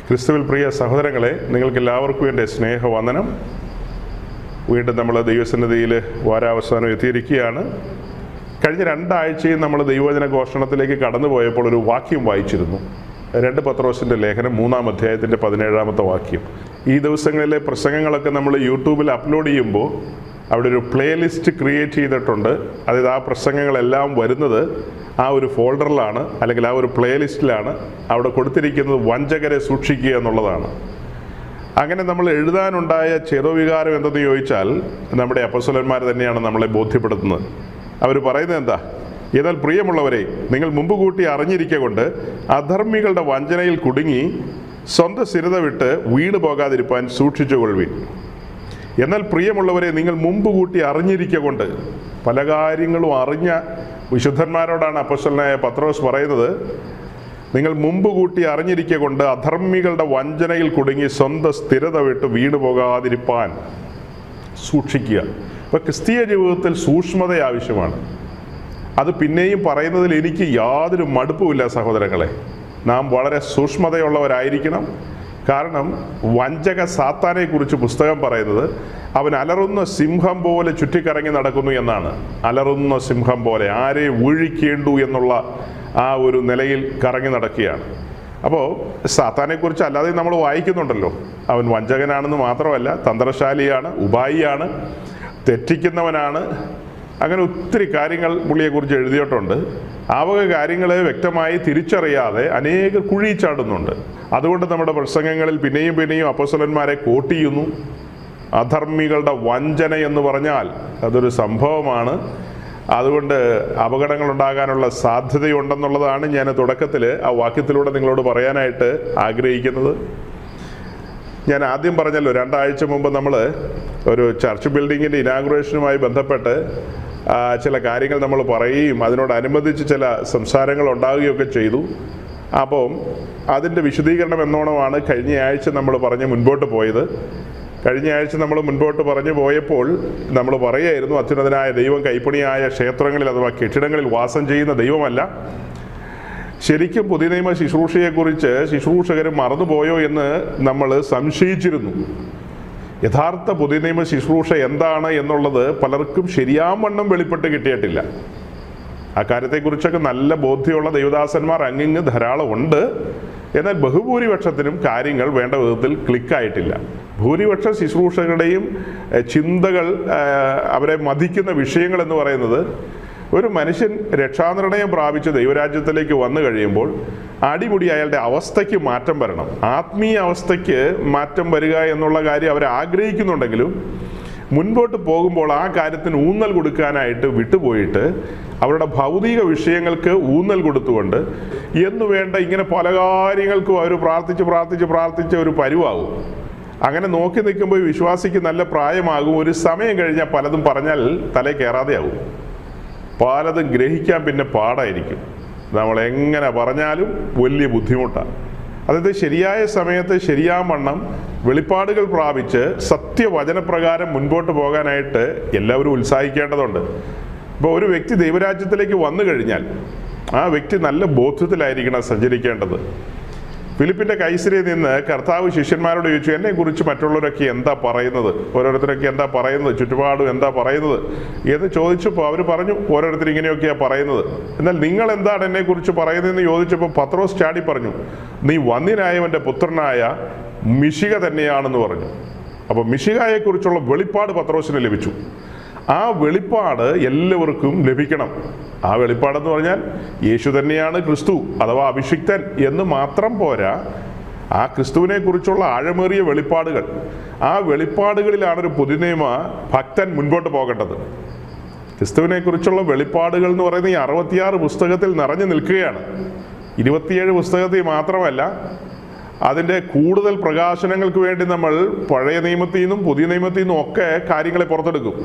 ക്രിസ്തുവിൽ പ്രിയ സഹോദരങ്ങളെ, നിങ്ങൾക്കെല്ലാവർക്കും എൻ്റെ സ്നേഹവന്ദനം. വീണ്ടും നമ്മൾ ദൈവസന്നിധിയിൽ വാരാവസാനം എത്തിയിരിക്കുകയാണ്. കഴിഞ്ഞ 2 ആഴ്ചയും നമ്മൾ ദൈവവചന ഘോഷണത്തിലേക്ക് കടന്നുപോയപ്പോൾ ഒരു വാക്യം വായിച്ചിരുന്നു. 2 പത്രോസിൻ്റെ ലേഖനം 3-ാം അധ്യായത്തിൻ്റെ 17-ാമത്തെ വാക്യം. ഈ ദിവസങ്ങളിലെ പ്രസംഗങ്ങളൊക്കെ നമ്മൾ യൂട്യൂബിൽ അപ്ലോഡ് ചെയ്യുമ്പോൾ അവിടെ ഒരു പ്ലേലിസ്റ്റ് ക്രിയേറ്റ് ചെയ്തിട്ടുണ്ട്. അതായത് ആ പ്രസംഗങ്ങളെല്ലാം വരുന്നത് ആ ഒരു ഫോൾഡറിലാണ്, അല്ലെങ്കിൽ ആ ഒരു പ്ലേലിസ്റ്റിലാണ്. അവിടെ കൊടുത്തിരിക്കുന്നത് വഞ്ചകരെ സൂക്ഷിക്കുക എന്നുള്ളതാണ്. അങ്ങനെ നമ്മൾ എഴുതാനുണ്ടായ ചെറുവികാരം എന്തെന്ന് ചോദിച്ചാൽ, നമ്മുടെ അപ്പോസ്തലന്മാർ തന്നെയാണ് നമ്മളെ ബോധ്യപ്പെടുത്തുന്നത്. അവർ പറയുന്നത് എന്താ? എന്നാൽ പ്രിയമുള്ളവരെ, നിങ്ങൾ മുമ്പ് കൂട്ടി അറിഞ്ഞിരിക്കൊണ്ട് അധർമ്മികളുടെ വഞ്ചനയിൽ കുടുങ്ങി സ്വന്തം സ്ഥിരത വിട്ട് വീണു പോകാതിരിപ്പാൻ സൂക്ഷിച്ചുകൊള്ളുവിൻ. എന്നാൽ പ്രിയമുള്ളവരെ, നിങ്ങൾ മുമ്പ് കൂട്ടി അറിഞ്ഞിരിക്കൊണ്ട്, പല കാര്യങ്ങളും അറിഞ്ഞ വിശുദ്ധന്മാരോടാണ് അപ്പോസ്തലനായ പത്രോസ് പറയുന്നത്, നിങ്ങൾ മുമ്പ് കൂട്ടി അറിഞ്ഞിരിക്കൊണ്ട് അധർമ്മികളുടെ വഞ്ചനയിൽ കുടുങ്ങി സ്വന്തം സ്ഥിരത വിട്ട് വീണു പോകാതിരിപ്പാൻ സൂക്ഷിക്കുക. അപ്പോൾ ക്രിസ്തീയ ജീവിതത്തിൽ സൂക്ഷ്മത ആവശ്യമാണ്. അത് പിന്നെയും പറയുന്നതിൽ എനിക്ക് യാതൊരു മടുപ്പുമില്ല സഹോദരങ്ങളെ. നാം വളരെ സൂക്ഷ്മതയുള്ളവരായിരിക്കണം. കാരണം വഞ്ചക സാത്താനെ കുറിച്ച് പുസ്തകം പറയുന്നത്, അവൻ അലറുന്ന സിംഹം പോലെ ചുറ്റിക്കറങ്ങി നടക്കുന്നു എന്നാണ്. അലറുന്ന സിംഹം പോലെ, ആരെ ഊഴിക്കേണ്ടു എന്നുള്ള ആ ഒരു നിലയിൽ കറങ്ങി നടക്കുകയാണ്. അപ്പോൾ സാത്താനെക്കുറിച്ച് അല്ലാതെ നമ്മൾ വായിക്കുന്നുണ്ടല്ലോ. അവൻ വഞ്ചകനാണെന്ന് മാത്രമല്ല, തന്ത്രശാലിയാണ്, ഉപായിയാണ്, തെറ്റിക്കുന്നവനാണ്. അങ്ങനെ ഒത്തിരി കാര്യങ്ങൾ പുള്ളിയെക്കുറിച്ച് എഴുതിയിട്ടുണ്ട്. ആ വക കാര്യങ്ങൾ വ്യക്തമായി തിരിച്ചറിയാതെ അനേകർ കുഴി ചാടുന്നുണ്ട്. അതുകൊണ്ട് നമ്മുടെ പ്രസംഗങ്ങളിൽ പിന്നെയും പിന്നെയും അപ്പോസ്തലന്മാരെ കോട്ട് ചെയ്യുന്നു. അധർമ്മികളുടെ വഞ്ചന എന്ന് പറഞ്ഞാൽ അതൊരു സംഭവമാണ്. അതുകൊണ്ട് അപകടങ്ങൾ ഉണ്ടാകാനുള്ള സാധ്യതയുണ്ടെന്നുള്ളതാണ് ഞാൻ തുടക്കത്തിൽ ആ വാക്യത്തിലൂടെ നിങ്ങളോട് പറയാനായിട്ട് ആഗ്രഹിക്കുന്നത്. ഞാൻ ആദ്യം പറഞ്ഞല്ലോ, 2 ആഴ്ച മുമ്പ് നമ്മൾ ഒരു ചർച്ച് ബിൽഡിങ്ങിൻ്റെ ഇനാഗുറേഷനുമായി ബന്ധപ്പെട്ട് ചില കാര്യങ്ങൾ നമ്മൾ പറയുകയും അതിനോടനുബന്ധിച്ച് ചില സംസാരങ്ങൾ ഉണ്ടാവുകയൊക്കെ ചെയ്തു. അപ്പം അതിൻ്റെ വിശദീകരണം എന്നോണമാണ് കഴിഞ്ഞ ആഴ്ച നമ്മൾ പറഞ്ഞ് മുൻപോട്ട് പോയത്. കഴിഞ്ഞ ആഴ്ച നമ്മൾ മുൻപോട്ട് പറഞ്ഞു പോയപ്പോൾ നമ്മൾ പറയുമായിരുന്നു, അത്യുന്നതനായ ദൈവം കൈപ്പണിയായ ക്ഷേത്രങ്ങളിൽ അഥവാ കെട്ടിടങ്ങളിൽ വാസം ചെയ്യുന്ന ദൈവമല്ല. ശരിക്കും പുതിയ നിയമ ശുശ്രൂഷയെക്കുറിച്ച് ശുശ്രൂഷകർ മറന്നുപോയോ എന്ന് നമ്മൾ സംശയിച്ചിരുന്നു. യഥാർത്ഥ പുതിയ നിയമ ശുശ്രൂഷ എന്താണ് എന്നുള്ളത് പലർക്കും ശരിയാവണ്ണം വെളിപ്പെട്ട് കിട്ടിയിട്ടില്ല. ആ കാര്യത്തെക്കുറിച്ചൊക്കെ നല്ല ബോധ്യമുള്ള ദൈവദാസന്മാർ അങ്ങിങ്ങ് ധാരാളം ഉണ്ട്. എന്നാൽ ബഹുഭൂരിപക്ഷത്തിനും കാര്യങ്ങൾ വേണ്ട വിധത്തിൽ ക്ലിക്കായിട്ടില്ല. ഭൂരിപക്ഷ ശുശ്രൂഷകളുടെയും ചിന്തകൾ, അവരെ മതിക്കുന്ന വിഷയങ്ങൾ എന്ന് പറയുന്നത്, ഒരു മനുഷ്യൻ രക്ഷാനിർണയം പ്രാപിച്ച് ദൈവരാജ്യത്തിലേക്ക് വന്നു കഴിയുമ്പോൾ അടിമുടി അയാളുടെ അവസ്ഥയ്ക്ക് മാറ്റം വരണം, ആത്മീയ അവസ്ഥയ്ക്ക് മാറ്റം വരിക എന്നുള്ള കാര്യം അവർ ആഗ്രഹിക്കുന്നുണ്ടെങ്കിലും മുൻപോട്ട് പോകുമ്പോൾ ആ കാര്യത്തിന് ഊന്നൽ കൊടുക്കാനായിട്ട് വിട്ടുപോയിട്ട് അവരുടെ ഭൗതിക വിഷയങ്ങൾക്ക് ഊന്നൽ കൊടുത്തുകൊണ്ട് എന്നു വേണ്ട ഇങ്ങനെ പല കാര്യങ്ങൾക്കും അവർ പ്രാർത്ഥിച്ച് ഒരു പരുവാകും. അങ്ങനെ നോക്കി നിൽക്കുമ്പോൾ വിശ്വാസിക്ക് നല്ല പ്രായമാകും. ഒരു സമയം കഴിഞ്ഞാൽ പലതും പറഞ്ഞാൽ തലേ കയറാതെയാകും. പലതും ഗ്രഹിക്കാൻ പിന്നെ പാടായിരിക്കും. നമ്മൾ എങ്ങനെ പറഞ്ഞാലും വലിയ ബുദ്ധിമുട്ടാണ്. അതായത് ശരിയായ സമയത്ത് ശരിയാവണ്ണം വെളിപ്പാടുകൾ പ്രാപിച്ച് സത്യവചനപ്രകാരം മുൻപോട്ട് പോകാനായിട്ട് എല്ലാവരും ഉത്സാഹിക്കേണ്ടതുണ്ട്. ഇപ്പോൾ ഒരു വ്യക്തി ദൈവരാജ്യത്തിലേക്ക് വന്നു കഴിഞ്ഞാൽ ആ വ്യക്തി നല്ല ബോധ്യത്തിലായിരിക്കണം സഞ്ചരിക്കേണ്ടത്. ഫിലിപ്പിൻ്റെ കൈസരിയിൽ നിന്ന് കർത്താവ് ശിഷ്യന്മാരോട് ചോദിച്ചു, എന്നെക്കുറിച്ച് മറ്റുള്ളവരൊക്കെ എന്താ പറയുന്നത്, ഓരോരുത്തരൊക്കെ എന്താ പറയുന്നത്, ചുറ്റുപാടും എന്താ പറയുന്നത് എന്ന് ചോദിച്ചപ്പോൾ അവർ പറഞ്ഞു, ഓരോരുത്തർ ഇങ്ങനെയൊക്കെയാണ് പറയുന്നത്. എന്നാൽ നിങ്ങൾ എന്താണ് എന്നെക്കുറിച്ച് പറയുന്നതെന്ന് ചോദിച്ചപ്പോൾ പത്രോസ് ചാടി പറഞ്ഞു, നീ വന്ധ്യനായവൻ്റെ പുത്രനായ മിശിഹ തന്നെയാണെന്ന് പറഞ്ഞു. അപ്പോൾ മിശിഹായെക്കുറിച്ചുള്ള വെളിപ്പാട് പത്രോസിന് ലഭിച്ചു. ആ വെളിപ്പാട് എല്ലാവർക്കും ലഭിക്കണം. ആ വെളിപ്പാടെന്ന് പറഞ്ഞാൽ യേശു തന്നെയാണ് ക്രിസ്തു അഥവാ അഭിഷിക്തൻ എന്ന് മാത്രം പോരാ, ആ ക്രിസ്തുവിനെ കുറിച്ചുള്ള ആഴമേറിയ വെളിപ്പാടുകൾ, ആ വെളിപ്പാടുകളിലാണ് ഒരു പുതിയ നിയമ ഭക്തൻ മുൻപോട്ട് പോകേണ്ടത്. ക്രിസ്തുവിനെ കുറിച്ചുള്ള വെളിപ്പാടുകൾ എന്ന് പറയുന്നത് ഈ 66 പുസ്തകത്തിൽ നിറഞ്ഞു നിൽക്കുകയാണ്. 27 പുസ്തകത്തിൽ മാത്രമല്ല, അതിൻ്റെ കൂടുതൽ പ്രകാശനങ്ങൾക്ക് വേണ്ടി നമ്മൾ പഴയ നിയമത്തിൽ നിന്നും പുതിയ നിയമത്തിൽ നിന്നും ഒക്കെ കാര്യങ്ങളെ പുറത്തെടുക്കും.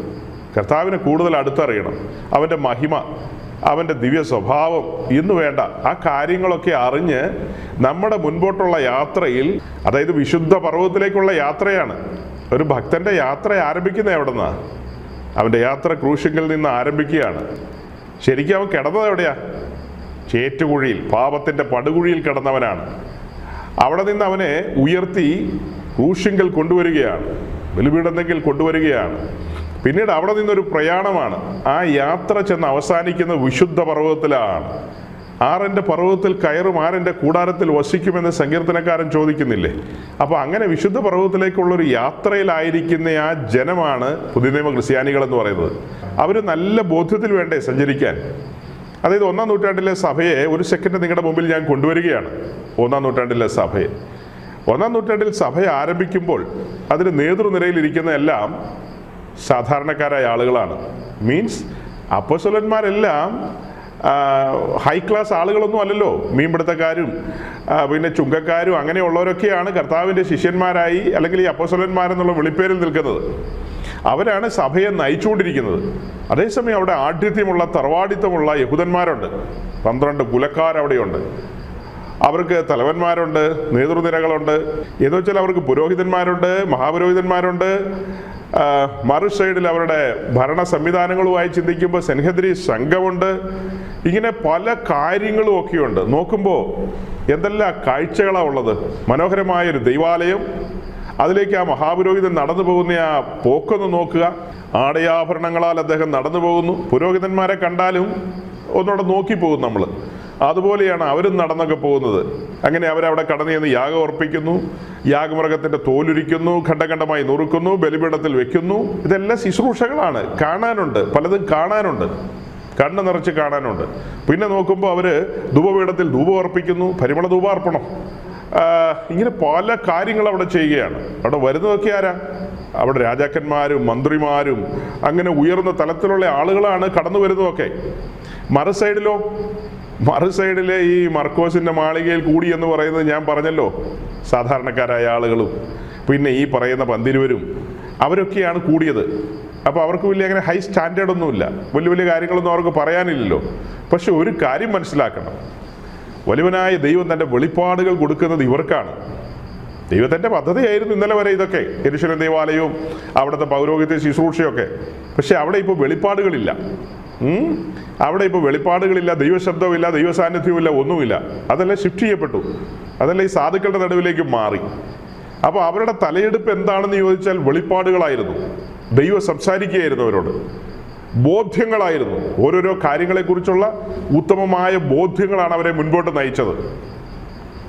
കർത്താവിനെ കൂടുതൽ അടുത്തറിയണം, അവൻ്റെ മഹിമ, അവൻ്റെ ദിവ്യ സ്വഭാവം എന്ന് വേണ്ട ആ കാര്യങ്ങളൊക്കെ അറിഞ്ഞ് നമ്മുടെ മുൻപോട്ടുള്ള യാത്രയിൽ, അതായത് വിശുദ്ധ പർവ്വതത്തിലേക്കുള്ള യാത്രയാണ്. ഒരു ഭക്തൻ്റെ യാത്ര ആരംഭിക്കുന്നത് എവിടെ നിന്നാണ്? അവൻ്റെ യാത്ര ക്രൂശിങ്കിൽ നിന്ന് ആരംഭിക്കുകയാണ്. ശരിക്കും അവൻ കിടന്നത് എവിടെയാ? ചേറ്റുകുഴിയിൽ, പാപത്തിൻ്റെ പടുകുഴിയിൽ കിടന്നവനാണ്. അവിടെ നിന്ന് അവനെ ഉയർത്തി ക്രൂശിങ്കൽ കൊണ്ടുവരികയാണ്, ബലിപീഠത്തിൽ കൊണ്ടുവരികയാണ്. പിന്നീട് അവിടെ നിന്നൊരു പ്രയാണമാണ്. ആ യാത്ര ചെന്ന് അവസാനിക്കുന്ന വിശുദ്ധ പർവ്വതത്തിലാണ്. ആരെൻ്റെ പർവ്വതത്തിൽ കയറും, ആരെൻ്റെ കൂടാരത്തിൽ വസിക്കുമെന്ന് സങ്കീർത്തനക്കാരൻ ചോദിക്കുന്നില്ലേ? അപ്പോൾ അങ്ങനെ വിശുദ്ധ പർവ്വതത്തിലേക്കുള്ളൊരു യാത്രയിലായിരിക്കുന്ന ആ ജനമാണ് പുതിയ നിയമ ക്രിസ്ത്യാനികൾ എന്ന് പറയുന്നത്. അവർ നല്ല ബോധ്യത്തിൽ വേണ്ടേ സഞ്ചരിക്കാൻ? അതായത് 1-ാം നൂറ്റാണ്ടിലെ സഭയെ ഒരു സെക്കൻഡ് നിങ്ങളുടെ മുമ്പിൽ ഞാൻ കൊണ്ടുവരികയാണ്. 1-ാം നൂറ്റാണ്ടിലെ സഭയെ, 1-ാം നൂറ്റാണ്ടിൽ സഭ ആരംഭിക്കുമ്പോൾ അതിന് നേതൃനിരയിലിരിക്കുന്ന എല്ലാം സാധാരണക്കാരായ ആളുകളാണ്. മീൻസ് അപ്പോസ്തലന്മാരെല്ലാം ഹൈ ക്ലാസ് ആളുകളൊന്നും അല്ലല്ലോ. മീൻപിടുത്തക്കാരും പിന്നെ ചുങ്കക്കാരും അങ്ങനെയുള്ളവരൊക്കെയാണ് കർത്താവിൻ്റെ ശിഷ്യന്മാരായി അല്ലെങ്കിൽ ഈ അപ്പോസ്തലന്മാരെന്നുള്ള വിളിപ്പേരിൽ നിൽക്കുന്നത്. അവരാണ് സഭയെ നയിച്ചുകൊണ്ടിരിക്കുന്നത്. അതേസമയം അവിടെ ആഢ്യത്യമുള്ള തറവാടിത്തമുള്ള യഹൂദന്മാരുണ്ട്. 12 കുലക്കാരവിടെയുണ്ട്. അവർക്ക് തലവന്മാരുണ്ട്, നേതൃനിരകളുണ്ട്. എന്ന് വെച്ചാൽ അവർക്ക് പുരോഹിതന്മാരുണ്ട്, മഹാപുരോഹിതന്മാരുണ്ട്. മറു സൈഡിൽ അവരുടെ ഭരണ സംവിധാനങ്ങളുമായി ചിന്തിക്കുമ്പോൾ സെൻഹദ്രി സംഘമുണ്ട്. ഇങ്ങനെ പല കാര്യങ്ങളും ഒക്കെയുണ്ട്. നോക്കുമ്പോൾ എന്തെല്ലാം കാഴ്ചകളാണ് ഉള്ളത്. മനോഹരമായൊരു ദൈവാലയം, അതിലേക്ക് ആ മഹാപുരോഹിതൻ നടന്നു പോകുന്ന ആ പോക്കൊന്ന് നോക്കുക. ആടയാഭരണങ്ങളാൽ അദ്ദേഹം നടന്നു പോകുന്നു. പുരോഹിതന്മാരെ കണ്ടാലും ഒന്നുകൂടെ നോക്കിപ്പോകും നമ്മൾ. അതുപോലെയാണ് അവരും നടന്നൊക്കെ പോകുന്നത്. അങ്ങനെ അവരവിടെ കടന്നു ചെന്ന് യാഗം അർപ്പിക്കുന്നു, യാഗമൃഗത്തിൻ്റെ തോലുരിക്കുന്നു, ഖണ്ഡഖണ്ഡമായി നുറുക്കുന്നു, ബലിപീഠത്തിൽ വെക്കുന്നു. ഇതെല്ലാം ശുശ്രൂഷകളാണ്. കാണാനുണ്ട്, പലതും കാണാനുണ്ട്, കണ്ണ് നിറച്ച് കാണാനുണ്ട്. പിന്നെ നോക്കുമ്പോൾ അവർ ധൂപപീഠത്തിൽ ധൂപം അർപ്പിക്കുന്നു, പരിമള ധൂപാർപ്പണം. ഇങ്ങനെ പല കാര്യങ്ങൾ അവിടെ ചെയ്യുകയാണ്. അവിടെ വരുന്നതൊക്കെ ആരാ? അവിടെ രാജാക്കന്മാരും മന്ത്രിമാരും അങ്ങനെ ഉയർന്ന തലത്തിലുള്ള ആളുകളാണ് കടന്നു വരുന്നതൊക്കെ. മറു സൈഡിലെ ഈ മർക്കോസിൻ്റെ മാളികയിൽ കൂടി എന്ന് പറയുന്നത് ഞാൻ പറഞ്ഞല്ലോ, സാധാരണക്കാരായ ആളുകളും പിന്നെ ഈ പറയുന്ന പന്തിരുവരും അവരൊക്കെയാണ് കൂടിയത്. അപ്പോൾ അവർക്ക് വലിയ അങ്ങനെ ഹൈ സ്റ്റാൻഡേർഡൊന്നുമില്ല, വലിയ കാര്യങ്ങളൊന്നും അവർക്ക് പറയാനില്ലല്ലോ. പക്ഷെ ഒരു കാര്യം മനസ്സിലാക്കണം, വലിയവനായ ദൈവം തൻ്റെ വെളിപ്പാടുകൾ കൊടുക്കുന്നത് ഇവർക്കാണ്. ദൈവത്തിൻ്റെ പദ്ധതിയായിരുന്നു ഇന്നലെ വരെ ഇതൊക്കെ, യെരൂശലേം ദേവാലയവും അവിടുത്തെ പൗരോഹിത്യ ശുശ്രൂഷയൊക്കെ. പക്ഷെ അവിടെ ഇപ്പോൾ വെളിപ്പാടുകളില്ല. അവിടെ ഇപ്പോൾ വെളിപ്പാടുകളില്ല, ദൈവശബ്ദമില്ല, ദൈവസാന്നിധ്യമില്ല, ഒന്നുമില്ല. അതെല്ലാം ഷിഫ്റ്റ് ചെയ്യപ്പെട്ടു. അതെല്ലാം ഈ സാധുക്കളുടെ നടുവിലേക്ക് മാറി. അപ്പോൾ അവരുടെ തലയെടുപ്പ് എന്താണെന്ന് ചോദിച്ചാൽ വെളിപ്പാടുകളായിരുന്നു. ദൈവം സംസാരിക്കുകയായിരുന്നു അവരോട്, ബോധ്യങ്ങളായിരുന്നു. ഓരോരോ കാര്യങ്ങളെക്കുറിച്ചുള്ള ഉത്തമമായ ബോധ്യങ്ങളാണ് അവരെ മുൻപോട്ട് നയിച്ചത്.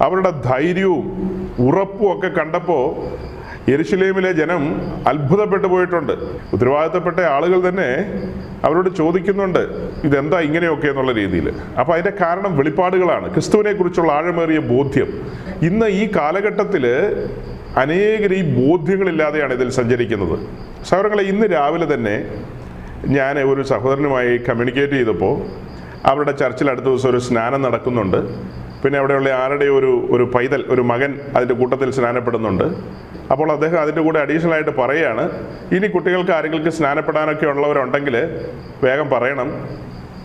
അവരുടെ ധൈര്യവും ഉറപ്പും ഒക്കെ കണ്ടപ്പോൾ യെരുശലേമിലെ ജനം അത്ഭുതപ്പെട്ടു പോയിട്ടുണ്ട്. ഉത്തരവാദിത്തപ്പെട്ട ആളുകൾ തന്നെ അവരോട് ചോദിക്കുന്നുണ്ട്, ഇതെന്താ ഇങ്ങനെയൊക്കെ എന്നുള്ള രീതിയിൽ. അപ്പോൾ അതിൻ്റെ കാരണം വെളിപ്പാടുകളാണ്, ക്രിസ്തുവിനെ കുറിച്ചുള്ള ആഴമേറിയ ബോധ്യം. ഇന്ന് ഈ കാലഘട്ടത്തിൽ അനേകർ ഈ ബോധ്യങ്ങളില്ലാതെയാണ് ഇതിൽ സഞ്ചരിക്കുന്നത്. സഹോദരങ്ങളെ, ഇന്ന് രാവിലെ തന്നെ ഞാൻ ഒരു സഹോദരനുമായി കമ്മ്യൂണിക്കേറ്റ് ചെയ്തപ്പോൾ അവരുടെ ചർച്ചിൽ അടുത്ത ദിവസം ഒരു സ്നാനം നടക്കുന്നുണ്ട്. പിന്നെ അവിടെയുള്ള ആരുടെ ഒരു പൈതൽ, ഒരു മകൻ അതിൻ്റെ കൂട്ടത്തിൽ സ്നാനപ്പെടുന്നുണ്ട്. അപ്പോൾ അദ്ദേഹം അതിൻ്റെ കൂടെ അഡീഷണൽ ആയിട്ട് പറയുകയാണ്, ഇനി കുട്ടികൾക്ക് ആരെങ്കിലും സ്നാനപ്പെടാനൊക്കെ ഉള്ളവരുണ്ടെങ്കിൽ വേഗം പറയണം,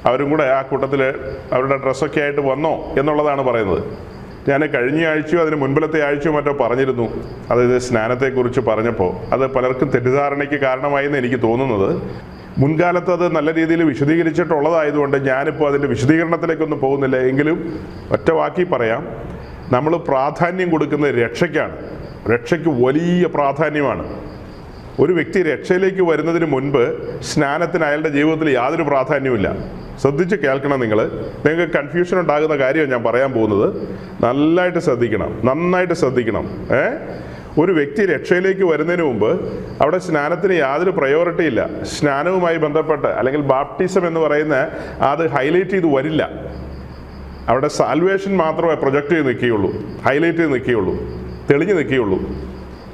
അവരും കൂടെ ആ കൂട്ടത്തിൽ അവരുടെ ഡ്രസ്സൊക്കെ ആയിട്ട് വന്നോ എന്നുള്ളതാണ് പറയുന്നത്. ഞാൻ കഴിഞ്ഞ ആഴ്ചയോ അതിന് മുൻപിലത്തെ ആഴ്ചയോ മറ്റോ പറഞ്ഞിരുന്നു, അതായത് സ്നാനത്തെക്കുറിച്ച് പറഞ്ഞപ്പോൾ അത് പലർക്കും തെറ്റിദ്ധാരണയ്ക്ക് കാരണമായി എന്ന് എനിക്ക് തോന്നുന്നത്. മുൻകാലത്ത് അത് നല്ല രീതിയിൽ വിശദീകരിച്ചിട്ടുള്ളതായതുകൊണ്ട് ഞാനിപ്പോൾ അതിൻ്റെ വിശദീകരണത്തിലേക്കൊന്നും പോകുന്നില്ല. എങ്കിലും ഒറ്റ വാക്കി പറയാം, നമ്മൾ പ്രാധാന്യം കൊടുക്കുന്നത് രക്ഷയ്ക്കാണ്. രക്ഷയ്ക്ക് വലിയ പ്രാധാന്യമാണ്. ഒരു വ്യക്തി രക്ഷയിലേക്ക് വരുന്നതിന് മുൻപ് സ്നാനത്തിന് അയാളുടെ ജീവിതത്തിൽ യാതൊരു പ്രാധാന്യവുമില്ല. ശ്രദ്ധിച്ച് കേൾക്കണം. നിങ്ങൾക്ക് കൺഫ്യൂഷൻ ഉണ്ടാകുന്ന കാര്യമാണ് ഞാൻ പറയാൻ പോകുന്നത്. നന്നായിട്ട് ശ്രദ്ധിക്കണം. ഒരു വ്യക്തി രക്ഷയിലേക്ക് വരുന്നതിന് മുമ്പ് അവിടെ സ്നാനത്തിന് യാതൊരു പ്രയോറിറ്റി ഇല്ല. സ്നാനവുമായി ബന്ധപ്പെട്ട് അല്ലെങ്കിൽ ബാപ്റ്റിസം എന്ന് പറയുന്ന അത് ഹൈലൈറ്റ് ചെയ്ത് വരില്ല. അവിടെ സാൽവേഷൻ മാത്രമേ പ്രൊജക്റ്റ് ചെയ്ത് നിൽക്കുകയുള്ളൂ, ഹൈലൈറ്റ് ചെയ്ത് നിൽക്കുകയുള്ളൂ, തെളിഞ്ഞു നിൽക്കുകയുള്ളൂ.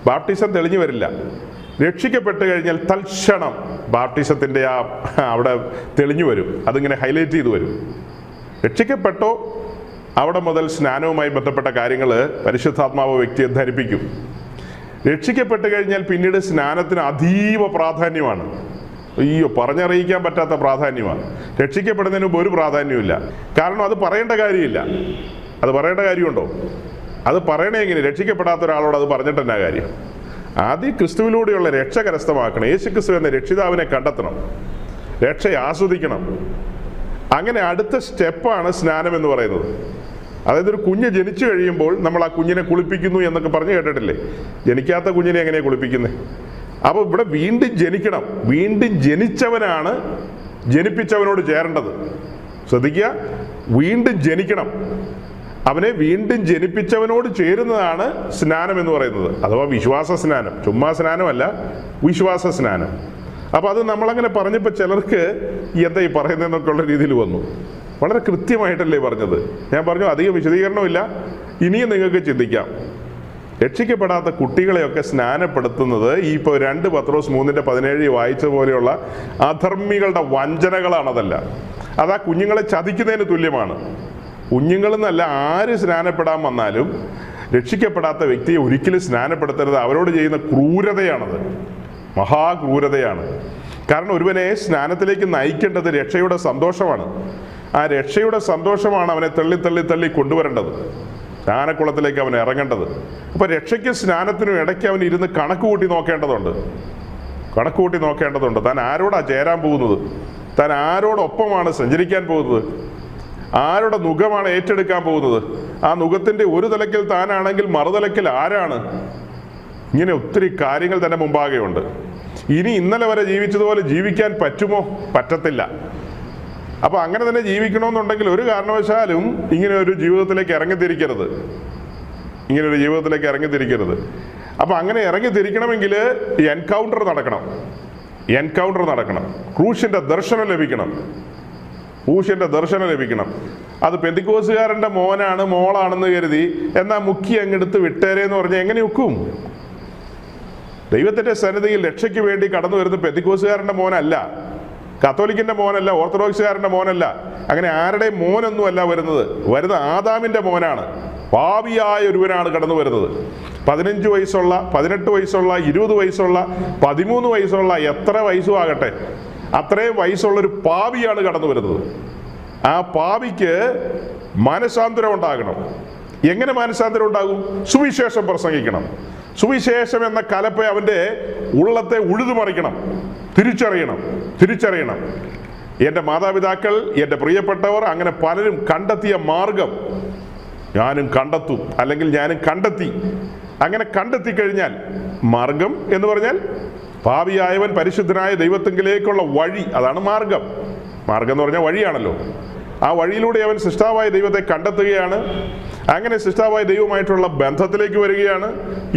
ബാപ്റ്റിസം തെളിഞ്ഞു വരില്ല. രക്ഷിക്കപ്പെട്ട് കഴിഞ്ഞാൽ തൽക്ഷണം ബാപ്റ്റിസത്തിൻ്റെ അവിടെ തെളിഞ്ഞു വരും, അതിങ്ങനെ ഹൈലൈറ്റ് ചെയ്ത് വരും. രക്ഷിക്കപ്പെട്ടോ അവിടെ മുതൽ സ്നാനവുമായി ബന്ധപ്പെട്ട കാര്യങ്ങൾ പരിശുദ്ധാത്മാവ് വ്യക്തിയെ ധരിപ്പിക്കും. രക്ഷിക്കപ്പെട്ട് കഴിഞ്ഞാൽ പിന്നീട് സ്നാനത്തിന് അതീവ പ്രാധാന്യമാണ്. പറഞ്ഞറിയിക്കാൻ പറ്റാത്ത പ്രാധാന്യമാണ്. രക്ഷിക്കപ്പെടുന്നതിന് മുമ്പ് ഒരു പ്രാധാന്യമില്ല. കാരണം അത് പറയേണ്ട കാര്യമില്ല. അത് പറയേണ്ട കാര്യമുണ്ടോ? അത് പറയണേ എങ്ങനെ? രക്ഷിക്കപ്പെടാത്ത ഒരാളോട് അത് പറഞ്ഞിട്ട് എന്നാ കാര്യം? ആദ്യം ക്രിസ്തുവിലൂടെയുള്ള രക്ഷ കരസ്ഥമാക്കണം. യേശു ക്രിസ്തു എന്ന രക്ഷിതാവിനെ കണ്ടെത്തണം, രക്ഷയെ ആസ്വദിക്കണം. അങ്ങനെ അടുത്ത സ്റ്റെപ്പാണ് സ്നാനം എന്ന് പറയുന്നത്. അതായത് ഒരു കുഞ്ഞ് ജനിച്ചു കഴിയുമ്പോൾ നമ്മൾ ആ കുഞ്ഞിനെ കുളിപ്പിക്കുന്നു എന്നൊക്കെ പറഞ്ഞ് കേട്ടിട്ടില്ലേ? ജനിക്കാത്ത കുഞ്ഞിനെ എങ്ങനെയാണ് കുളിപ്പിക്കുന്നത്? അപ്പോൾ ഇവിടെ വീണ്ടും ജനിക്കണം. വീണ്ടും ജനിച്ചവനാണ് ജനിപ്പിച്ചവനോട് ചേരേണ്ടത്. ശ്രദ്ധിക്കുക, വീണ്ടും ജനിക്കണം. അവനെ വീണ്ടും ജനിപ്പിച്ചവനോട് ചേരുന്നതാണ് സ്നാനം എന്ന് പറയുന്നത്, അഥവാ വിശ്വാസ സ്നാനം. ചുമ്മാ സ്നാനമല്ല, വിശ്വാസ സ്നാനം. അപ്പോൾ അത് നമ്മളങ്ങനെ പറഞ്ഞപ്പോൾ ചിലർക്ക് എന്താ ഈ പറയുന്നതെന്നൊക്കെ ഉള്ള രീതിയിൽ വന്നു. വളരെ കൃത്യമായിട്ടല്ലേ പറഞ്ഞത്? ഞാൻ പറഞ്ഞു അധികം വിശദീകരണമില്ല, ഇനിയും നിങ്ങൾക്ക് ചിന്തിക്കാം. രക്ഷിക്കപ്പെടാത്ത കുട്ടികളെയൊക്കെ സ്നാനപ്പെടുത്തുന്നത് ഈ ഇപ്പോൾ 2 പത്രോസ് 3:17 വായിച്ച പോലെയുള്ള അധർമ്മികളുടെ വഞ്ചനകളാണതല്ല. അത് ആ കുഞ്ഞുങ്ങളെ ചതിക്കുന്നതിന് തുല്യമാണ്. കുഞ്ഞുങ്ങളെന്നല്ല, ആര് സ്നാനപ്പെടാൻ വന്നാലും രക്ഷിക്കപ്പെടാത്ത വ്യക്തിയെ ഒരിക്കലും സ്നാനപ്പെടുത്തരുത്. അവരോട് ചെയ്യുന്ന ക്രൂരതയാണത്, മഹാക്രൂരതയാണ്. കാരണം ഒരുവനെ സ്നാനത്തിലേക്ക് നയിക്കേണ്ടത് രക്ഷയുടെ സന്തോഷമാണ്. ആ രക്ഷയുടെ സന്തോഷമാണ് അവനെ തള്ളി തള്ളി തള്ളി കൊണ്ടുവരേണ്ടത്, സ്നാനക്കുളത്തിലേക്ക് അവൻ ഇറങ്ങേണ്ടത്. അപ്പോൾ രക്ഷയ്ക്കും സ്നാനത്തിനും ഇടയ്ക്ക് അവൻ ഇരുന്ന് കണക്ക് കൂട്ടി നോക്കേണ്ടതുണ്ട്. താൻ ആരോടാ ചേരാൻ പോകുന്നത്? താൻ ആരോടൊപ്പമാണ് സഞ്ചരിക്കാൻ പോകുന്നത്? ആരുടെ നുഖമാണ് ഏറ്റെടുക്കാൻ പോകുന്നത്? ആ നുഖത്തിൻ്റെ ഒരു തലയ്ക്കൽ താനാണെങ്കിൽ മറുതലയ്ക്കൽ ആരാണ്? ഇങ്ങനെ ഒത്തിരി കാര്യങ്ങൾ തന്നെ മുമ്പാകെയുണ്ട്. ഇനി ഇന്നലെ വരെ ജീവിച്ചതുപോലെ ജീവിക്കാൻ പറ്റുമോ? പറ്റത്തില്ല. അപ്പോൾ അങ്ങനെ തന്നെ ജീവിക്കണമെന്നുണ്ടെങ്കിൽ ഒരു കാരണവശാലും ഇങ്ങനെ ഒരു ജീവിതത്തിലേക്ക് ഇറങ്ങിത്തിരിക്കരുത്. അപ്പോൾ അങ്ങനെ ഇറങ്ങിത്തിരിക്കണമെങ്കിൽ എൻകൗണ്ടർ നടക്കണം. ക്രൂശിൻ്റെ ദർശനം ലഭിക്കണം. അത് പെന്തിക്കോസുകാരൻ്റെ മോളാണെന്ന് കരുതി എന്നാൽ മുക്കി അങ്ങെടുത്ത് വിട്ടേരെന്ന് പറഞ്ഞാൽ എങ്ങനെ ഒക്കും? ദൈവത്തിൻ്റെ സന്നിധിയിൽ രക്ഷയ്ക്ക് വേണ്ടി കടന്നു വരുന്ന പെന്തിക്കോസുകാരൻ്റെ മോനല്ല, കത്തോലിക്കിൻ്റെ മോനല്ല, ഓർത്തഡോക്സുകാരൻ്റെ മോനല്ല, അങ്ങനെ ആരുടെ മോനൊന്നും അല്ല വരുന്ന ആദാമിൻ്റെ മോനാണ്. പാപിയായ ഒരുവനാണ് കടന്നു വരുന്നത്. 15 വയസ്സുള്ള, 18 വയസ്സുള്ള, 20 വയസ്സുള്ള, 13 വയസ്സുള്ള, എത്ര വയസ്സും ആകട്ടെ, അത്രയും വയസ്സുള്ളൊരു പാപിയാണ് കടന്നു വരുന്നത്. ആ പാപിക്ക് മനസാന്തരം ഉണ്ടാകണം. എങ്ങനെ മനസാന്തരം ഉണ്ടാകും? സുവിശേഷം പ്രസംഗിക്കണം. സുവിശേഷം എന്ന കലപ്പ അവൻ്റെ ഉള്ളത്തെ ഉഴുതുമറിക്കണം. തിരിച്ചറിയണം. എൻ്റെ മാതാപിതാക്കൾ, എൻ്റെ പ്രിയപ്പെട്ടവർ, അങ്ങനെ പലരും കണ്ടെത്തിയ മാർഗം ഞാനും കണ്ടെത്തും, അല്ലെങ്കിൽ ഞാനും കണ്ടെത്തി. അങ്ങനെ കണ്ടെത്തി കഴിഞ്ഞാൽ മാർഗം എന്ന് പറഞ്ഞാൽ പാപിയായവൻ പരിശുദ്ധനായ ദൈവത്തിങ്കിലേക്കുള്ള വഴി, അതാണ് മാർഗം. എന്ന് പറഞ്ഞാൽ വഴിയാണല്ലോ. ആ വഴിയിലൂടെ അവൻ സൃഷ്ടാവായ ദൈവത്തെ കണ്ടെത്തുകയാണ്. അങ്ങനെ സൃഷ്ടാവായ ദൈവമായിട്ടുള്ള ബന്ധത്തിലേക്ക് വരികയാണ്.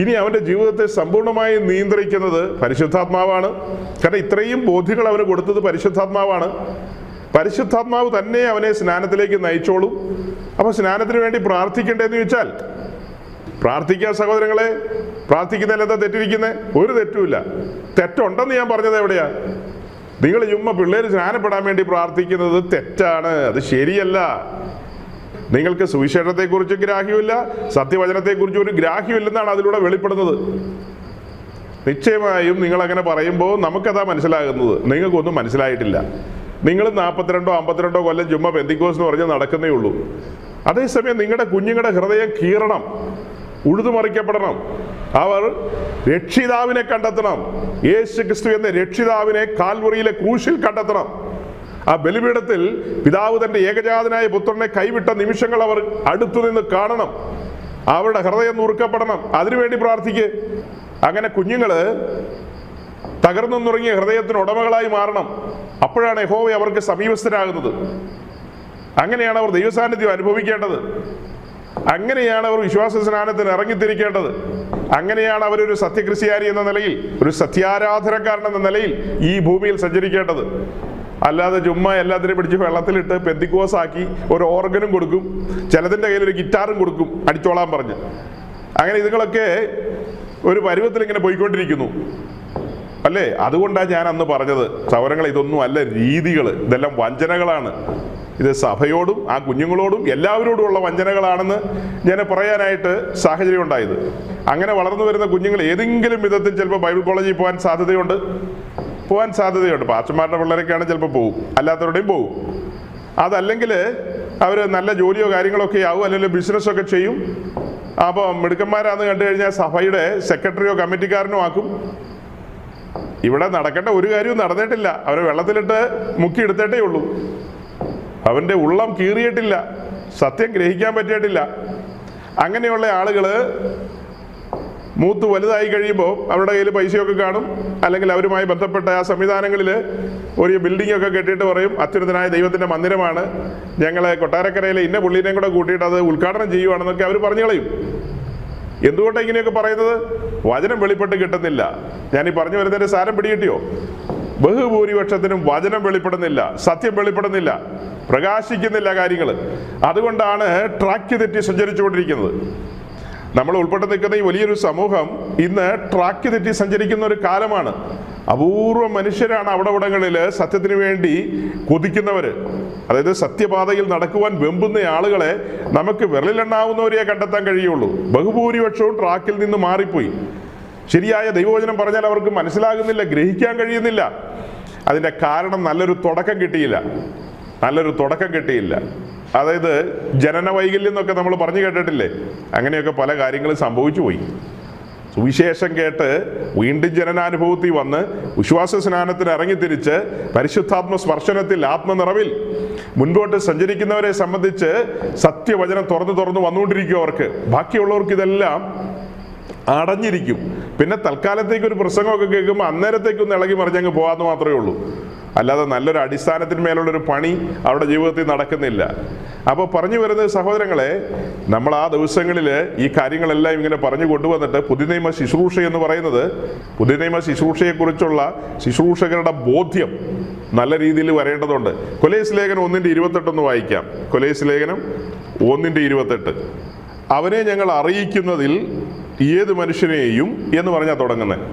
ഇനി അവൻ്റെ ജീവിതത്തെ സമ്പൂർണ്ണമായി നിയന്ത്രിക്കുന്നത് പരിശുദ്ധാത്മാവാണ്. കാരണം ഇത്രയും ബോധ്യങ്ങൾ അവന് കൊടുത്തത് പരിശുദ്ധാത്മാവാണ്. പരിശുദ്ധാത്മാവ് തന്നെ അവനെ സ്നാനത്തിലേക്ക് നയിച്ചോളും. അപ്പോൾ സ്നാനത്തിന് വേണ്ടി പ്രാർത്ഥിക്കേണ്ടതെന്ന് ചോദിച്ചാൽ പ്രാർത്ഥിക്കുക സഹോദരങ്ങളെ. പ്രാർത്ഥിക്കുന്നതിൽ എന്താ തെറ്റിരിക്കുന്നത്? ഒരു തെറ്റുമില്ല. തെറ്റുണ്ടെന്ന് ഞാൻ പറഞ്ഞത് എവിടെയാ? നിങ്ങൾ ചുമ്മാ പിള്ളേർ സ്നാനപ്പെടാൻ വേണ്ടി പ്രാർത്ഥിക്കുന്നത് തെറ്റാണ്, അത് ശരിയല്ല. നിങ്ങൾക്ക് സുവിശേഷത്തെക്കുറിച്ച് ഗ്രാഹ്യമില്ല, സത്യവചനത്തെക്കുറിച്ച് ഒരു ഗ്രാഹ്യമില്ലെന്നാണ് അതിലൂടെ വെളിപ്പെടുന്നത്. നിശ്ചയമായും നിങ്ങളങ്ങനെ പറയുമ്പോൾ നമുക്കതാ മനസ്സിലാകുന്നത്, നിങ്ങൾക്കൊന്നും മനസ്സിലായിട്ടില്ല. നിങ്ങൾ 42 52 കൊല്ലം ചുമ്മാ പെന്തിക്കോസ് എന്ന് പറഞ്ഞ് നടക്കുന്നേ ഉള്ളൂ. അതേസമയം നിങ്ങളുടെ കുഞ്ഞുങ്ങളുടെ ഹൃദയം കീറണം, ഉഴുതുമറിക്കപ്പെടണം. അവർ രക്ഷിതാവിനെ കണ്ടെത്തണം. യേശു ക്രിസ്തു എന്ന രക്ഷിതാവിനെ കാൽവറിയിലെ ക്രൂശിൽ കണ്ടെത്തണം. ആ ബലിപീഠത്തിൽ പിതാവ് തന്റെ ഏകജാതനായ പുത്രനെ കൈവിട്ട നിമിഷങ്ങൾ അവർ അടുത്തുനിന്ന് കാണണം. അവരുടെ ഹൃദയം നുറുക്കപ്പെടണം. അതിനുവേണ്ടി പ്രാർത്ഥിക്കുക. അങ്ങനെ കുഞ്ഞുങ്ങള് തകർന്നുറങ്ങിയ ഹൃദയത്തിന് ഉടമകളായി മാറണം. അപ്പോഴാണ് യഹോവ അവർക്ക് സമീപസ്ഥനാകുന്നത്. അങ്ങനെയാണ് അവർ ദൈവസാന്നിധ്യം അനുഭവിക്കേണ്ടത്. അങ്ങനെയാണ് അവർ വിശ്വാസ സ്നാനത്തിന് ഇറങ്ങിത്തിരിക്കേണ്ടത്. അങ്ങനെയാണ് അവരൊരു സത്യക്രിസ്ത്യാനി എന്ന നിലയിൽ, ഒരു സത്യാരാധനക്കാരൻ എന്ന നിലയിൽ ഈ ഭൂമിയിൽ സഞ്ചരിക്കേണ്ടത്. അല്ലാതെ ചുമ്മാ എല്ലാത്തിനെയും പിടിച്ച് വെള്ളത്തിലിട്ട് പെന്തിക്കോസാക്കി ഒരു ഓർഗനും കൊടുക്കും, ചിലതിൻ്റെ കയ്യിൽ ഒരു ഗിറ്റാറും കൊടുക്കും അടിച്ചോളാൻ പറഞ്ഞ്. അങ്ങനെ ഇതുങ്ങളൊക്കെ ഒരു പരുവത്തിൽ ഇങ്ങനെ പോയിക്കൊണ്ടിരിക്കുന്നു അല്ലേ? അതുകൊണ്ടാണ് ഞാൻ അന്ന് പറഞ്ഞത്, സൗരങ്ങൾ ഇതൊന്നും അല്ല രീതികൾ, ഇതെല്ലാം വഞ്ചനകളാണ്. ഇത് സഭയോടും ആ കുഞ്ഞുങ്ങളോടും എല്ലാവരോടുമുള്ള വഞ്ചനകളാണെന്ന് ഞാൻ പറയാനായിട്ട് സാഹചര്യം ഉണ്ടായത്. അങ്ങനെ വളർന്നു വരുന്ന കുഞ്ഞുങ്ങൾ ഏതെങ്കിലും വിധത്തിൽ ചിലപ്പോൾ ബൈബിൾ കോളേജിൽ പോകാൻ സാധ്യതയുണ്ട്. പാസ്റ്റർമാരുടെ പിള്ളേരൊക്കെയാണ് ചിലപ്പോൾ പോകും, അല്ലാത്തവരുടെയും പോകും. അതല്ലെങ്കിൽ അവർ നല്ല ജോലിയോ കാര്യങ്ങളൊക്കെ ആവും, അല്ലെങ്കിൽ ബിസിനസ്സൊക്കെ ചെയ്യും. അപ്പോൾ മിടുക്കന്മാരാന്ന് കണ്ടു കഴിഞ്ഞാൽ സഭയുടെ സെക്രട്ടറിയോ കമ്മിറ്റിക്കാരനോ ആക്കും. ഇവിടെ നടക്കേണ്ട ഒരു കാര്യവും നടന്നിട്ടില്ല. അവരെ വെള്ളത്തിലിട്ട് മുക്കി എടുത്തിട്ടേ ഉള്ളൂ. അവൻ്റെ ഉള്ളം കീറിയിട്ടില്ല, സത്യം ഗ്രഹിക്കാൻ പറ്റിയിട്ടില്ല. അങ്ങനെയുള്ള ആളുകൾ മൂത്ത് വലുതായി കഴിയുമ്പോൾ അവരുടെ കയ്യിൽ പൈസയൊക്കെ കാണും, അല്ലെങ്കിൽ അവരുമായി ബന്ധപ്പെട്ട ആ സംവിധാനങ്ങളിൽ ഒരു ബിൽഡിംഗ് ഒക്കെ കെട്ടിയിട്ട് പറയും അത്യുന്നതനായ ദൈവത്തിൻ്റെ മന്ദിരമാണ്, ഞങ്ങൾ കൊട്ടാരക്കരയിലെ ഇന്ന പുള്ളീനെയും കൂടെ കൂട്ടിയിട്ട് അത് ഉദ്ഘാടനം ചെയ്യുവാണെന്നൊക്കെ അവർ പറഞ്ഞു കളയും. എന്തുകൊണ്ടാണ് ഇങ്ങനെയൊക്കെ പറയുന്നത്? വചനം വെളിപ്പെട്ട് കിട്ടുന്നില്ല. ഞാനീ പറഞ്ഞു വരുന്നതിൻ്റെ സാരം പിടികിട്ടിയോ? ബഹുഭൂരിപക്ഷത്തിനും വചനം വെളിപ്പെടുന്നില്ല, സത്യം വെളിപ്പെടുന്നില്ല, പ്രകാശിക്കുന്നില്ല കാര്യങ്ങൾ. അതുകൊണ്ടാണ് ട്രാക്ക് തെറ്റി സഞ്ചരിച്ചുകൊണ്ടിരിക്കുന്നത്. നമ്മൾ ഉൾപ്പെട്ട് നിൽക്കുന്ന ഈ വലിയൊരു സമൂഹം ഇന്ന് ട്രാക്ക് തെറ്റി സഞ്ചരിക്കുന്ന ഒരു കാലമാണ്. അപൂർവം മനുഷ്യരാണ് അവിടങ്ങളിൽ സത്യത്തിന് വേണ്ടി കൊതിക്കുന്നവർ. അതായത് സത്യപാതയിൽ നടക്കുവാൻ വെമ്പുന്ന ആളുകളെ നമുക്ക് വിരലിലെണ്ണാവുന്നവരെയെ കണ്ടെത്താൻ കഴിയുള്ളൂ. ബഹുഭൂരിപക്ഷവും ട്രാക്കിൽ നിന്ന് മാറിപ്പോയി. ശരിയായ ദൈവവചനം പറഞ്ഞാൽ അവർക്ക് മനസ്സിലാകുന്നില്ല, ഗ്രഹിക്കാൻ കഴിയുന്നില്ല. അതിൻ്റെ കാരണം നല്ലൊരു തുടക്കം കിട്ടിയില്ല. അതായത് ജനന വൈകല്യം എന്നൊക്കെ നമ്മൾ പറഞ്ഞു കേട്ടിട്ടില്ലേ? അങ്ങനെയൊക്കെ പല കാര്യങ്ങളും സംഭവിച്ചു പോയി. സുവിശേഷം കേട്ട് വീണ്ടും ജനനാനുഭവത്തിൽ വന്ന് വിശ്വാസ സ്നാനത്തിന് ഇറങ്ങിത്തിരിച്ച് പരിശുദ്ധാത്മ സ്പർശനത്തിൽ ആത്മനിറവിൽ മുൻപോട്ട് സഞ്ചരിക്കുന്നവരെ സംബന്ധിച്ച് സത്യവചനം തുറന്നു വന്നുകൊണ്ടിരിക്കും. അവർക്ക് ബാക്കിയുള്ളവർക്ക് ഇതെല്ലാം അടഞ്ഞിരിക്കും. പിന്നെ തൽക്കാലത്തേക്ക് ഒരു പ്രസംഗമൊക്കെ കേൾക്കുമ്പോൾ അന്നേരത്തേക്കൊന്ന് ഇളകി മറിഞ്ഞങ്ങ് പോകാമെന്ന് മാത്രമേ ഉള്ളൂ. അല്ലാതെ നല്ലൊരു അടിസ്ഥാനത്തിന്മേലുള്ളൊരു പണി അവരുടെ ജീവിതത്തിൽ നടക്കുന്നില്ല. അപ്പോൾ പറഞ്ഞു വരുന്നത് സഹോദരങ്ങളെ, നമ്മൾ ആ ദിവസങ്ങളിൽ ഈ കാര്യങ്ങളെല്ലാം ഇങ്ങനെ പറഞ്ഞു കൊണ്ടുവന്നിട്ട് പുതിയ നിയമ ശുശ്രൂഷ എന്ന് പറയുന്നത്, പുതിയ നിയമ ശുശ്രൂഷയെക്കുറിച്ചുള്ള ശുശ്രൂഷകരുടെ ബോധ്യം നല്ല രീതിയിൽ വരേണ്ടതുണ്ട്. കൊലോസ്യ ലേഖനം 1:28 വായിക്കാം. കൊലോസ്യ ലേഖനം 1:28. അവനെ ഞങ്ങൾ അറിയിക്കുന്നതിൽ ഏത് മനുഷ്യനെയും എന്ന് പറഞ്ഞാൽ തുടങ്ങുന്നത്.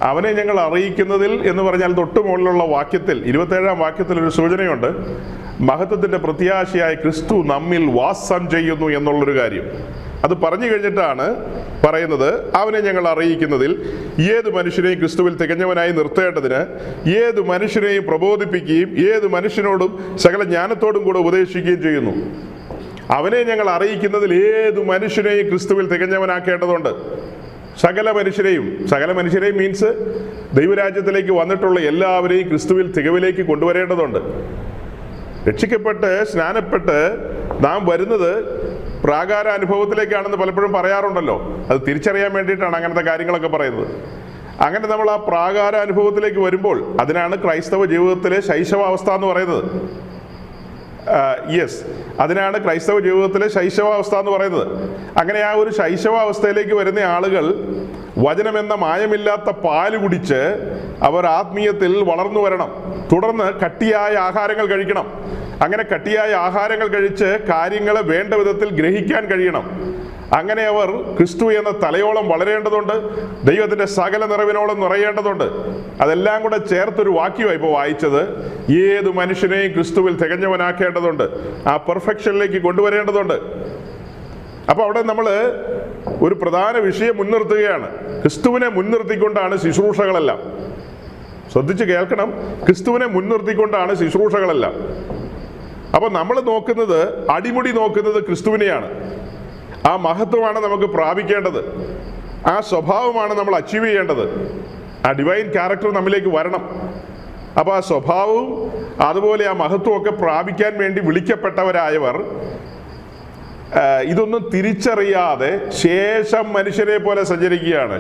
അവനെ ഞങ്ങൾ അറിയിക്കുന്നതിൽ എന്ന് പറഞ്ഞാൽ തൊട്ട് മുകളിലുള്ള വാക്യത്തിൽ 27-ാം വാക്യത്തിൽ ഒരു സൂചനയുണ്ട്. മഹത്വത്തിൻ്റെ പ്രത്യാശയായ ക്രിസ്തു നമ്മിൽ വാസം ചെയ്യുന്നു എന്നുള്ളൊരു കാര്യം. അത് പറഞ്ഞു കഴിഞ്ഞിട്ടാണ് പറയുന്നത്, അവനെ ഞങ്ങൾ അറിയിക്കുന്നതിൽ ഏത് മനുഷ്യനെയും ക്രിസ്തുവിൽ തികഞ്ഞവനായി നിർത്തേണ്ടതിന് ഏത് മനുഷ്യനെയും പ്രബോധിപ്പിക്കുകയും ഏത് മനുഷ്യനോടും സകല ജ്ഞാനത്തോടും കൂടെ ഉപദേശിക്കുകയും ചെയ്യുന്നു. അവനെ ഞങ്ങൾ അറിയിക്കുന്നതിൽ ഏത് മനുഷ്യനെയും ക്രിസ്തുവിൽ തികഞ്ഞവനാക്കേണ്ടതുണ്ട്. സകല മനുഷ്യരെയും മീൻസ് ദൈവരാജ്യത്തിലേക്ക് വന്നിട്ടുള്ള എല്ലാവരെയും ക്രിസ്തുവിൽ തികവിലേക്ക് കൊണ്ടുവരേണ്ടതുണ്ട്. രക്ഷിക്കപ്പെട്ട് സ്നാനപ്പെട്ട് നാം വരുന്നത് പ്രാകാര അനുഭവത്തിലേക്കാണെന്ന് പലപ്പോഴും പറയാറുണ്ടല്ലോ. അത് തിരിച്ചറിയാൻ വേണ്ടിയിട്ടാണ് അങ്ങനത്തെ കാര്യങ്ങളൊക്കെ പറയുന്നത്. അങ്ങനെ നമ്മൾ ആ പ്രാകാര അനുഭവത്തിലേക്ക് വരുമ്പോൾ അതിനാണ് ക്രൈസ്തവ ജീവിതത്തിലെ ശൈശവാവസ്ഥ എന്ന് പറയുന്നത്. അതിനാണ് ക്രൈസ്തവ ജീവിതത്തിലെ ശൈശവാവസ്ഥ എന്ന് പറയുന്നത്. അങ്ങനെ ആ ഒരു ശൈശവാവസ്ഥയിലേക്ക് വരുന്ന ആളുകൾ വചനമെന്ന മായമില്ലാത്ത പാല് കുടിച്ച് അവർ ആത്മീയത്തിൽ വളർന്നു വരണം. തുടർന്ന് കട്ടിയായ ആഹാരങ്ങൾ കഴിക്കണം. അങ്ങനെ കട്ടിയായ ആഹാരങ്ങൾ കഴിച്ച് കാര്യങ്ങളെ വേണ്ട വിധത്തിൽ ഗ്രഹിക്കാൻ കഴിയണം. അങ്ങനെ അവർ ക്രിസ്തു എന്ന തലയോളം വളരേണ്ടതുണ്ട്. ദൈവത്തിൻ്റെ സകല നിറവിനോളം നിറയേണ്ടതുണ്ട്. അതെല്ലാം കൂടെ ചേർത്തൊരു വാക്യമാണ് ഇപ്പോൾ വായിച്ചത്. ഏത് മനുഷ്യനെയും ക്രിസ്തുവിൽ തികഞ്ഞവനാക്കേണ്ടതുണ്ട്, ആ പെർഫെക്ഷനിലേക്ക് കൊണ്ടുവരേണ്ടതുണ്ട്. അപ്പോൾ അവിടെ നമ്മൾ ഒരു പ്രധാന വിഷയം മുൻനിർത്തുകയാണ്. ക്രിസ്തുവിനെ മുൻനിർത്തിക്കൊണ്ടാണ് ശുശ്രൂഷകളെല്ലാം. ശ്രദ്ധിച്ച് കേൾക്കണം, ക്രിസ്തുവിനെ മുൻനിർത്തിക്കൊണ്ടാണ് ശുശ്രൂഷകളെല്ലാം. അപ്പോൾ നമ്മൾ അടിമുടി നോക്കുന്നത് ക്രിസ്തുവിനെയാണ്. ആ മഹത്വമാണ് നമുക്ക് പ്രാപിക്കേണ്ടത്. ആ സ്വഭാവമാണ് നമ്മൾ അച്ചീവ് ചെയ്യേണ്ടത്. ആ ഡിവൈൻ ക്യാരക്ടർ നമ്മിലേക്ക് വരണം. അപ്പോൾ ആ സ്വഭാവവും അതുപോലെ ആ മഹത്വമൊക്കെ പ്രാപിക്കാൻ വേണ്ടി വിളിക്കപ്പെട്ടവരായവർ ഇതൊന്നും തിരിച്ചറിയാതെ ശേഷം മനുഷ്യരെ പോലെ സഞ്ചരിക്കുകയാണ്.